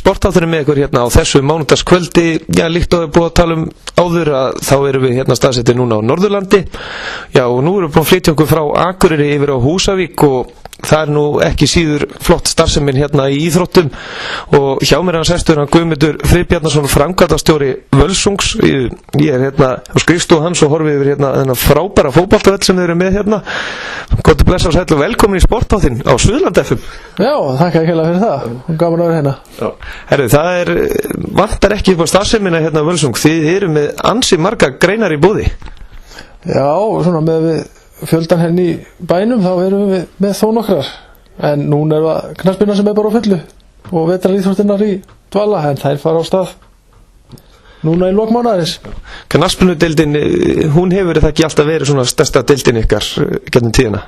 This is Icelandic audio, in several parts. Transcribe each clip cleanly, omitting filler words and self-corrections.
sportátturinn með ykkur hérna á þessu mánudagskvöldi. Já, líkt og búið að tala áður að þá erum við hérna staðsettir núna á Norðurlandi. Já, og nú erum við búin að flytja okkur frá Akureyri yfir á Húsavík og það er nú ekki síður flott starfsemin hérna í íþróttum og hjá mér hann sestur hann Guðmundur Friðbjarnason, framkvæmdastjóri Völsungs. Ég er hérna á skrifstofu hans og horfi yfir hérna þennan frábæra fótboltavöll sem við erum með hérna. Gott að blessa og sæll og velkomin í sportáttinn á Suðurland FM. Já, þakka ekki fyrir það. Gaman að vera hérna. Já. Herru, það vantar ekki upp á starfsemina hérna á Völsung. Þið eru með ansi marga greinar í boði. Já, svona með við fjöldan henni í bænum þá erum við með þó nokkrar. En núna það knattspyrna sem bara á fullu og vetraríþróttirnar í dvala, en þær fara á stað núna í lok mánaðarins. Knattspyrnudeildin, hún hefur það ekki alltaf verið svona stærsta deildin ykkar gegnum tíðina?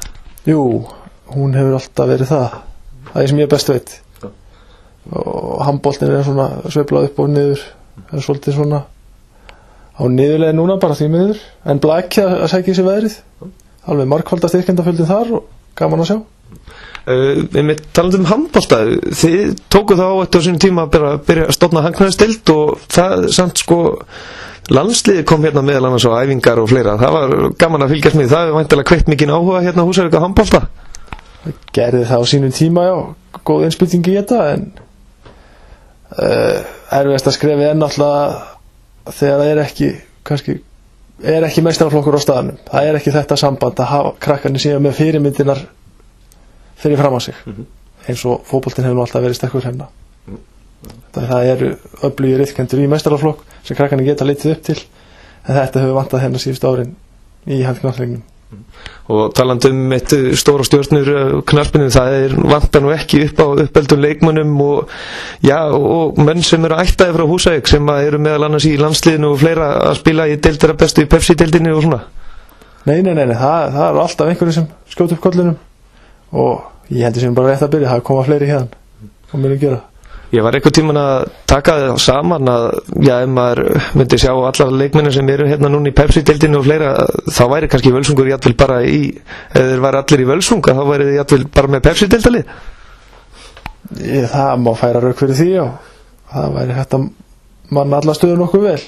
Jú, hún hefur alltaf verið það. Það er sem ég best veit. Og handboltinn er svona sveiflað upp og niður. Það er svolítið svona á niðurleið núna bara því miður. En Blaki að sækja í sig veðrið. Alveg margfaldast styrkjandaföldin þar og gaman að sjá. Við talandum handbolta, þið tóku þá á þetta á sínum tíma að byrja að stofna handknattspyrnustild og það samt sko landsliðið kom hérna meðal annars á æfingar og fleira. Það var gaman að fylgjast með. Það er væntanlega kveikt mikinn áhuga hérna á Húsavík á handbolta. Það gerði það á sínum tíma, já, góð innspýting í þetta, en erfiðast að skrefi náttúrulega þegar það er ekki meistaraflokkur á staðnum. Það er ekki þetta samband að hafa krakkarnir síðan með fyrirmyndinar fyrir fram á sig, eins og fótboltinn hefur nú alltaf verið sterkur hérna. Það eru öflugir iðkendur í meistaraflokk sem krakkarnir geta litið upp til, en þetta hefur vantað hérna síðustu árin í handknattleiknum. Og talandum eitt stóra stjórnur knattspyrnu, það vantar nú ekki upp á uppeldum leikmönnum og já, og menn sem eru ættaðir frá Húsavík sem eru meðal annars í landsliðinu og fleira að spila í deildara bestu í Pepsi-deildinni og svona. Nei, það er alltaf einhverju sem skjóta upp kollunum og ég heldur sem bara rétt að byrja, það koma fleiri hérna og mjög gera. Ég var einhvern tímann að taka það saman að já, ef maður myndi sjá allar leikmennin sem eru hérna núna í Pepsi-deildinni og fleira, þá væri kannski Völsungur jafnvel bara ef þeir væri allir í Völsung, þá væri þeir jafnvel bara með Pepsi-deildalið. Það má færa rauk fyrir því, já. Það væri hægt að manna alla stöður nokkuð vel.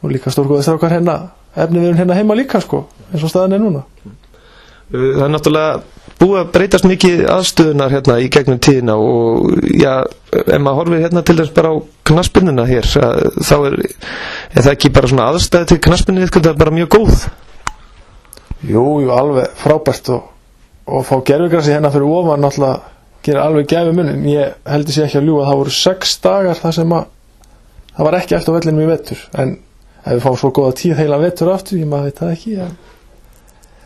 Og líka stórgóðið strákar hérna, efnið við erum hérna heima líka sko, eins og staðan er núna. Það er náttúrulega búið að breytast mikið aðstöðunar hérna í gegnum tíðina og já, ef maður horfir hérna til þess bara á knattspyrnuna hér, þá er það ekki bara svona aðstæði til knattspyrnu, það er bara mjög góð. Jú, alveg frábært og fá gervigrasi hérna fyrir ofan náttúrulega gera alveg gæfi munn. Ég heldur sér ekki að ljúga, það voru 6 dagar þar sem það var ekki eftir á vellinum í vetur, en ef við fáum svo góða tíð heila vetur aftur, ég maður veit það ekki, en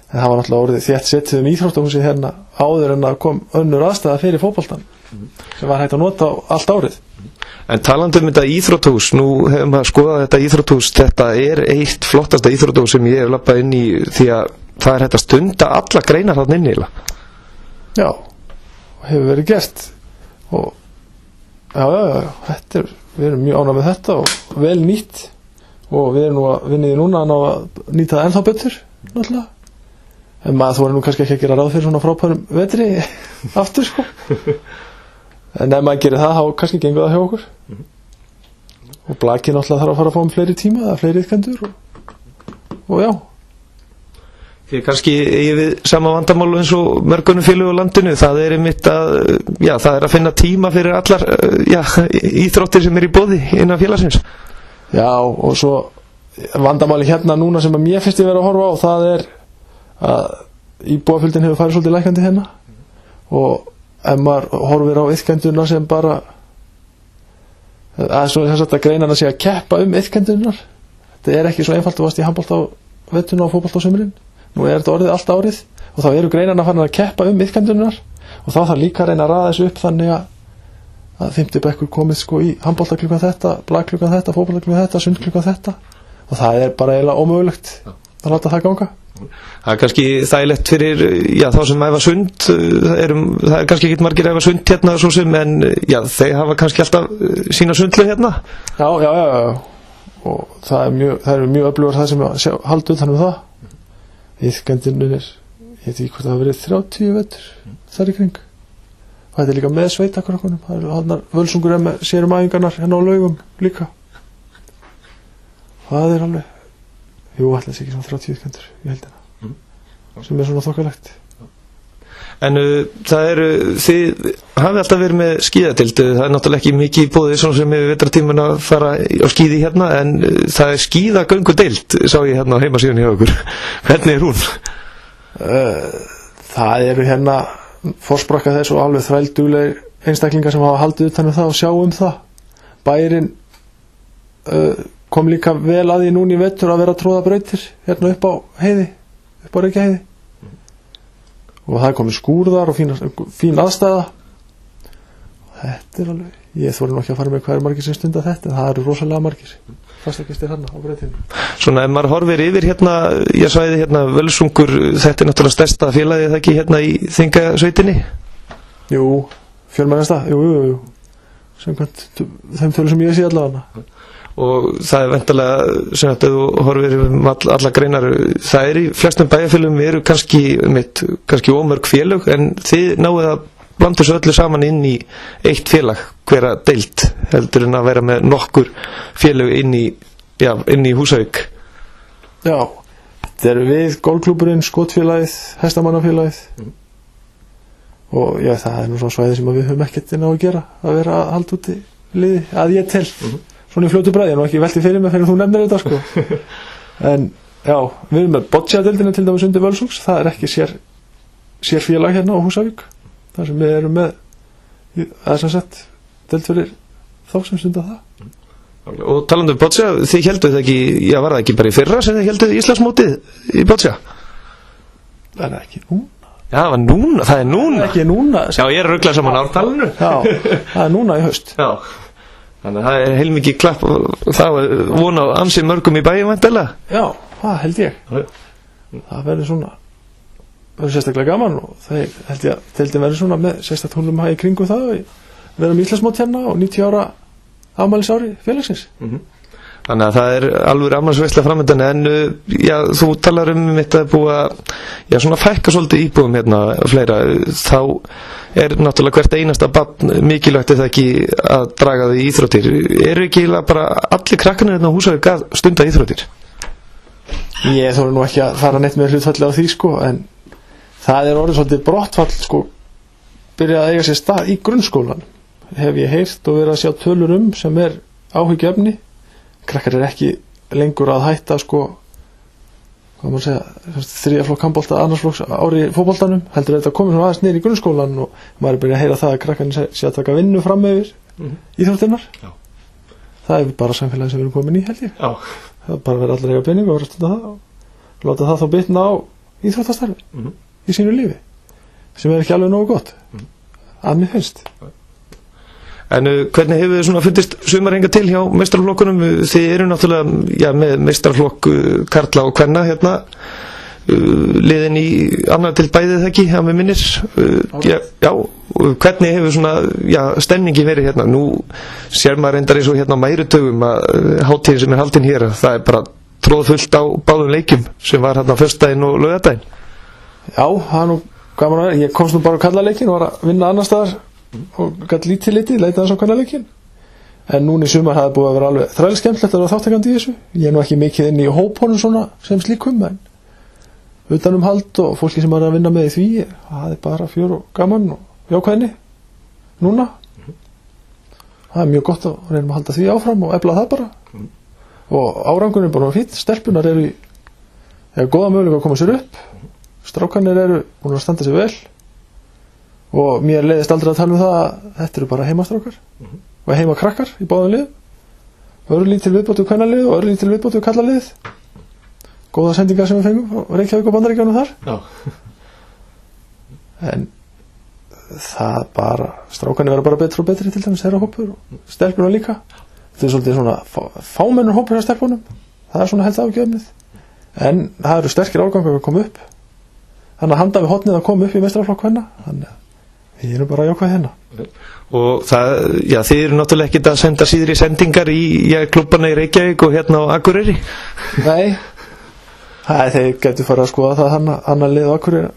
það var náttúrulega orðið þétt setið íþróttahúsi hérna áður en að kom önnur aðstæða fyrir fótboltan sem var hægt að nota allt árið. En talandi þetta íþróttahús, nú hefum við að skoða þetta íþróttahús, þetta er eitt flottasta íþróttahús sem ég hef labbað inn í því að það er hægt að stunda alla greinar þarna inni eiginlega. Já, hefur verið gert og já, við erum mjög ánægð með þetta og vel nýtt og við erum nú að vinna í núna að nýta það ennþá betur náttúrulega. En maður þú nú kannski ekki að gera ráð fyrir svona frábærum vetri aftur sko. En ef maður gerir það, þá kannski gengur það hjá okkur. Og Blaki náttúrulega þarf að fara að fá fleiri tíma eða fleiri iðkendur og já. Því kannski eigið við sama vandamálu eins og mörgunum félög á landinu, það er einmitt það er að finna tíma fyrir allar íþróttir sem er í boði innan félagsins. Já, og svo vandamáli hérna núna sem mér finnst ég vera að horfa á, það er að íbúafjöldin hefur farið svolítið lækandi hérna og ef maður horfir á iðkendurna sem bara að greinana sé að keppa iðkendurnar, þetta er ekki svo einfalt að varst í handbolta á vettuna og fótbolta á sumrin. Nú er þetta orðið allt árið og þá eru greinana farin að keppa iðkendurnar og þá þarf líka að reyna að raða þessu upp þannig að 5. bekkur komið sko í handbolta klukkan þetta, Blak klukkan þetta, fótbolta klukkan þetta, sund klukkan þetta og það er bara eiginlega ómögulegt að láta það ganga. Það er kannski þægilegt fyrir þá sem æfa sund, það er kannski ekki margir æfa sund hérna svo sem, en þeir hafa kannski alltaf sína sundlu hérna. Já, og það eru mjög öflugar það sem halda utan um það. Iðkendurnir ég veit ekki hvort það hafa verið 30 vetur þar í kring þetta líka með sveitakrökkunum, það hann Völsungur með sérum æfingarnar hérna á Laugum líka. Það alveg, ætla þessi ekki svona 30 iðkendur í heldina, sem svona þokkalegt. En þið hafið alltaf verið með skíðadeild, það náttúrulega ekki mikið í boði svona sem við vetrartíman að fara á skíði hérna, en það skíðagöngudeild, sá ég hérna á heimasíðunni hjá okkur. Hvernig hún? Það hérna forsprakka þess og alveg þrælduglegir einstaklingar sem hafa haldið utan það og sjá það. Bærinn kom líka vel að því núna í vetur að vera að tróða brautir hérna upp á heiði, upp á Reykjaheiði. Og það komið skúrðar og fín aðstæða. Þetta alveg, ég þori nú ekki að fara með hvað margir sem stunda þetta, en það eru rosalega margir fastagestir hérna á brautinu. Svona ef maður horfir yfir hérna, ég svæði hérna Völsungur, þetta náttúrulega stærsta félagið það ekki hérna í Þingasveitinni? Jú, fjölmennasta, jú. Samkvæmt þeim tölum sem ég sé allavega. Og það væntanlega, sem að þú horfir alla greinar, það í flestum bæjarfélögum eru kannski ómörg félög, en þið náið að blanda þessu öllu saman inn í eitt félag, hvera deild, heldur en að vera með nokkur félög inn í Húsavík. Já, þetta eru við golfklúburinn, skotfélagið, hestamannafélagið, og það nú svona svæði sem við höfum ekkert inn á að gera, að vera að halda úti liði, að ég tel. Svona í fljótu bræði, ég nú ekki velti fyrir mig fyrir þú nefnir þetta sko. En við erum með boccia-deildina til dæmis undir Völsungs, það ekki sér félag hérna á Húsavík, þar sem við erum með, það sem sett deild fyrir þá sem stunda það. Og talandi boccia, þið helduð það ekki, var það ekki bara í fyrra sem þið helduð Íslandsmótið í boccia? Það ekki núna. Já, það er núna. Það ekki núna. Já, ég að ruggla saman ártalinu. Já, það núna í haust. Já. Þannig að það heilmikið klapp, það vona á ansi mörgum í bæjum væntanlega. Já, það held ég. Það verður sérstaklega gaman og það held ég að deildin verður svona með sérstaklega tónlum í kringum það og verðum Íslandsmót hérna og 90 ára afmælisári félagsins. Þannig að það alveg afmælisveisla framöndan, en þú talar þetta búið að svona fækka svolítið íbúðum hérna fleira, þá náttúrulega hvert einasta barn mikilvægt það ekki að draga þau í íþróttir. Ekki bara allir krakkarnir hérna á Húsavík að stunda íþróttir? Ég þori nú ekki að fara neitt með hlutfalli á því sko, en það orðið svolítið brottfall sko, byrjað að eiga sér stað í grunnskólan, hef ég heyrt og verið að sjá tölur sem áhyggjuefni. Krakkar ekki lengur að hætta sko, hvað maður segja, þriðja flokk handbolta, annars flokks ári fótboltanum, heldur þetta komið svona aðeins niður í grunnskólan og maður byrjað að heyra það að krakkarnir sé að taka vinnu fram yfir íþróttirnar. Það bara samfélagi sem við erum komin í, held ég. Það bara verið allir eiga pening og vera að stunda það og láta það þá bitna á íþróttastarfi í sínu lífi, sem ekki alveg nógu gott, að mér finnst. En hvernig hefur þið fundist sumarhenga til hjá meistaraflokkunum? Þið eru náttúrulega með meistaraflokk karla og kvenna hérna, liðin í annað til bæðið ekki, að mér minnir. Hvernig hefur stemningi verið hérna? Nú sér maður reyndar eins og hérna á Mærutugum að hátíðin sem haldin hér, það bara tróðfullt á báðum leikjum sem var hérna á föstudaginn og laugardaginn. Já, það nú gaman að vera. Ég komst nú bara á kallaleikin og var að vinna annar staðar og gæti lítið, leitaði þess á kannaleikin, en núna í sumar það búið að vera alveg þrælskemmtilegt að vera þáttakandi í þessu. Ég nú ekki mikið inn í hópunum svona sem slíkum, en utanum hald og fólki sem að vinna með í því, það bara fjör og gaman og jákvæðni núna. Það mjög gott að reynum að halda því áfram og efla það bara, og árangunum bara fínt. Stelpunar eru góða möguleika að koma sér upp, strákarnir eru búin að standa sér vel, og mér leiðist aldrei að tala það að þetta eru bara heimastrákar og heimakrakkar í báðum lið, örlítil viðbót við kvennalið og örlítil viðbót við kallalið. Góða sendingar sem við fengum og Reykjavík og Bandaríkjunum þar. En það bara, strákarnir vera bara betri og betri, til dæmis þeirra hópur og stelpunar líka. Þetta svolítið svona fámennur hópur hjá stelpunum, það svona held afgjöfnið, en það eru sterkir árgangar að koma upp, þannig að handa við hotnið að koma upp í meistaraflokk kvenna, þannig að við erum bara jákvæð hérna. Og það, þið eru náttúrulega ekkert að senda síðri sendingar í klubbana í Reykjavík og hérna á Akureyri? Nei, þeir getur fara að skoða það annar lið á Akureyri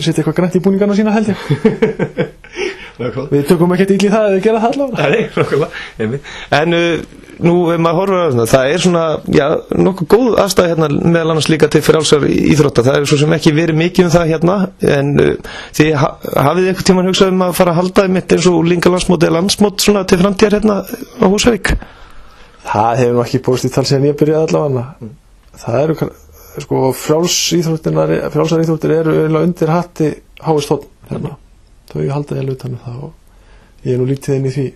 setja eitthvað grænt í búningarna sína held ég. Við tökum ekkert illa í það eða gera það allavega. Nei, nákvæmlega. En nú ef maður horfir á það er svona, já, nokkuð góð aðstæða hérna meðal annars líka til frjálsar íþrótta. Það er svo sem ekki verið mikið það hérna, en þið hafið einhvern tímann hugsað að fara að halda mitt eins og unglingalandsmót eða landsmót svona til framtíðar hérna á Húsavík? Það hefur nú ekki búist í tal síðan ég byrjaði allavega. Það eru sko frjálsar íþróttir eru eiginlega undir hatti HSV hérna. Þau halda ég utan um það og ég nú lítið inn í því.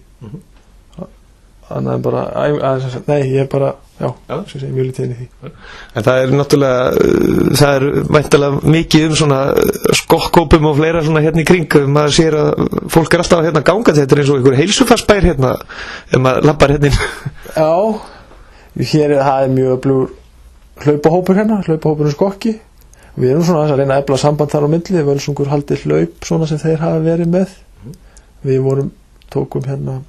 Annað en bara, nei, ég bara, já, ég mjög lítið inn í því. En það er náttúrulega, það er væntanlega mikið svona skokkópum og fleira svona hérna í kring. Maður sér að fólk er alltaf hérna gangandi, þetta er eins og einhver heilsufarsbær hérna, ef maður lappar hérna inn. Já, það er mjög öflugur hlaupahópur hérna, hlaupahópurinn skokki. Við erum svona að reyna að efla samband þar á milli, Völsungur haldið hlaup svona sem þeir hafa verið með. Við tókum hérna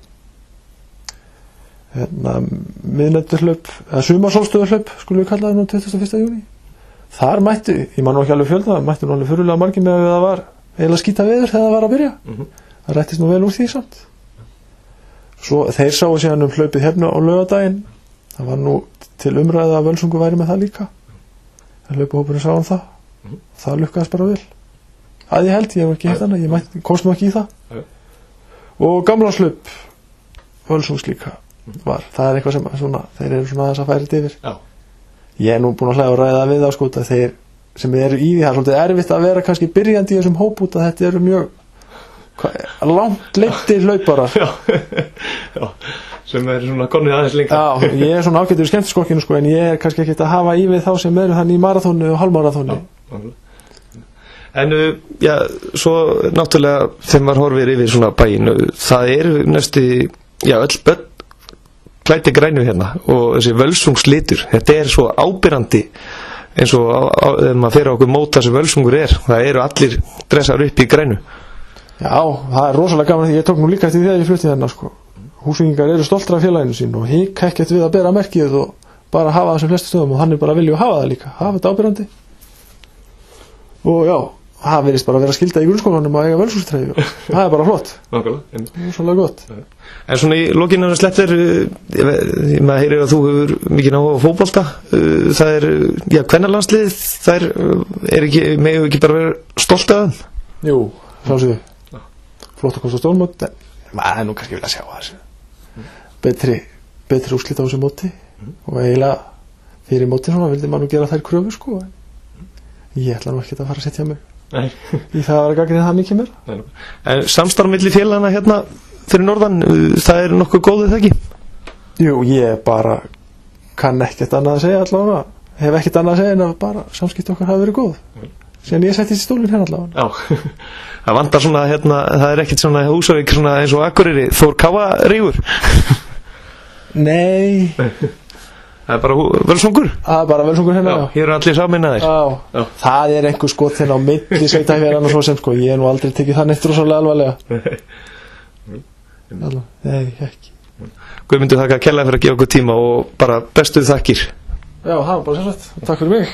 miðnætturhlaup, eða sumarsólstöðurhlaup skulum við kalla það nú 21. júní. Þar mættu, ég man nú ekki alveg fjölda, mættu nú alveg fyrirlega margir með að það var eiginlega skíta veður þegar það var að byrja. Það rættist nú vel úr því samt. Svo þeir sáu síðan hlaupið hérna á laugardaginn. Það var nú til umræða að Völsungur væri með það líka. En hlaupahópurinn sá það. Það lukkaðist bara vel. Að ég held, ég hef ekki hitt hana, ég komst nú ekki í það. Og gamláslaup Völsungs líka var. Það er eitthvað sem svona, þeir eru svona þess að færi yfir. Ég er nú búin að hlæða og ræða við það sko, þeir sem eru í því, það er svolítið erfitt að vera kannski byrjandi í þessum hóp út að þetta eru mjög langt leiddir hlauparar. Já, sem eru svona komnið aðeins lengra. Já, ég er svona ágættur í skemmtiskokkinu sko, en ég er kannski ekkert að hafa í við þá sem eru þannig í marathónu og hálfmarathónu. En já, svo náttúrulega þegar maður horfir yfir svona bæinn, það eru næstu, já, öll börn klæddir grænu hérna og þessi Völsungslitur, þetta er svo ábyrrandi eins og ef maður fer á okkur móta sem Völsungur er, það eru allir dressar upp í grænu. Já, það er rosalega gaman því ég tók nú líka eftir því að ég flutti hérna sko. Húsvíkingar eru stoltir af félaginu sín og hika ekkert við að bera merkið og bara hafa það sem flestu stöðum og þannig bara vilja hafa það líka, hafa þetta ábyrrandi. Og já, það verðist bara að vera skilda í grunnskólanum að eiga Völsungstreyju og það er bara flott. Svolítið gott. En svona í lokinna slettir, maður heyrir að þú hefur mikið náhuga á fótbolta, það er, já, kvennalandslið, það er ekki, megum ekki bara vera stolt af þeim? Jú, sjálfsögðu. Flott að kosta stórmót, en maður er nú kannski vilja sjá þessu. Betri úrslit á þessu móti og eiginlega fyrir móti svona vildi maður nú gera þær kröfur sko, en ég ætla nú ekki að fara að setja mig í það að vera gagnrýnið það mikið meira. En samstarf milli félagana hérna fyrir norðan, það er nokkuð góðið það ekki? Jú, ég bara kann ekkert annað að segja allavega, hef ekkert annað að segja en að bara samskipti okkar hafa verið góð síðan ég settist í stólinn hérna allavega. Já, það vantar svona hérna, það er ekkert svona Húsavík svona eins og Akureyri, Þór Káa rígur? Nei. Það er bara Völsungur? Það er bara Völsungur hérna, já. Hér eru allir saminnaðir. Já, það er einhver skot hérna á milli sveitafélaganna og svo sem sko, ég er nú aldrei tekið það neitt rosalega alvarlega. Nei, ekki. Guðmundur, þakka kærlega fyrir að gefa okkur tíma og bara bestu þakkir. Já, það var bara sérstætt. Takk fyrir mig.